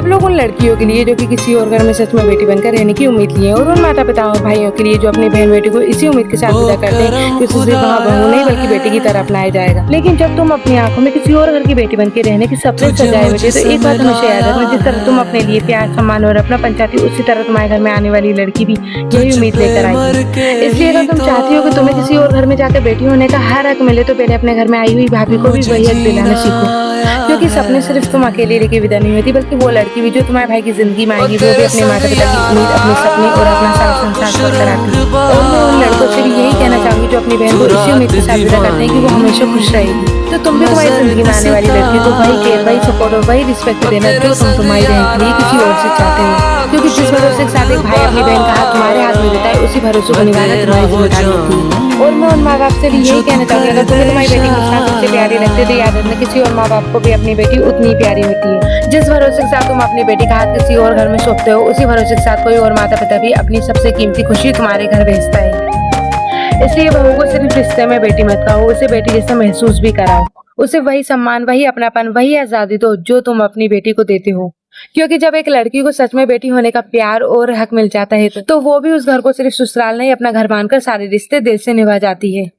देव लोग उन लड़कियों के लिए जो कि किसी और घर में सच में बेटी बनकर रहने की उम्मीद लिए और उन माता पिता और भाइयों के लिए जो अपनी बहन बेटी को इसी उम्मीद के साथ विदा करते हैं कि उसे सिर्फ वहाँ बहू नहीं बल्कि बेटी की तरह अपनाया जाएगा। लेकिन जब तुम अपनी आंखों में किसी और घर की बेटी बनकर रहने की सपने सजाए बैठे तो एक बात हमेशा याद रखना, जिस तरह तुम अपने लिए प्यार सम्मान और अपना चाहती उसी तरह तुम्हारे घर में आने वाली लड़की भी यही उम्मीद लेकर आएगी। इसलिए अगर तुम चाहती हो कि तुम्हें किसी और घर में जाकर बेटी होने का हर हक मिले तो पहले अपने घर में आई हुई भाभी को भी वही हक दिलाना सीखो, क्योंकि सपने सिर्फ तुम अकेले लेके विदा नहीं होती बल्कि वो लड़की भी जो तुम्हारे भाई की जिंदगी में आएगी वो भी अपने माता पिता की उम्मीद, अपने सपने और अपना सारा संसार छोड़कर आती है। और मैं उन लड़कों से भी यही कहना चाहूंगी जो अपनी बहन को इसी उम्मीद के साथ विदा करते हैं कि वो हमेशा खुश रहेगी। तो तुम भी तुम्हारी जिंदगी में आने वाली लड़की को वही केयर, वही सपोर्ट और वही रिस्पेक्ट देना जो तुम तुम्हारी बहन के लिए किसी और से चाहते हो, क्योंकि जिस भरोसे के साथ एक भाई अपनी बहन का हाथ तुम्हारे हाथ में देता है उसी भरोसे को निभाना तुम्हारी जिम्मेदारी होती है। और मैं उन माँ बाप से भी यही कहना चाहूंगी, अगर तुम्हें तुम्हारी बेटी मुस्कान सबसे प्यारी लगती है तो याद रखना किसी और माँ बाप को भी अपनी बेटी उतनी प्यारी होती है। जिस भरोसे के साथ तुम अपनी बेटी का हाथ किसी और घर में सौंपते हो उसी भरोसे के साथ कोई और माता पिता भी अपनी सबसे कीमती खुशी तुम्हारे घर भेजता है। इसलिए बहू को सिर्फ रिश्ते में बेटी मत कहो, उसे बेटी जैसा महसूस भी कराओ, उसे वही सम्मान, वही अपनापन, वही आजादी दो जो तुम अपनी बेटी को देते हो, क्योंकि जब एक लड़की को सच में बेटी होने का प्यार और हक मिल जाता है तो वो भी उस घर को सिर्फ ससुराल नहीं अपना घर मानकर सारे रिश्ते दिल से निभा जाती है।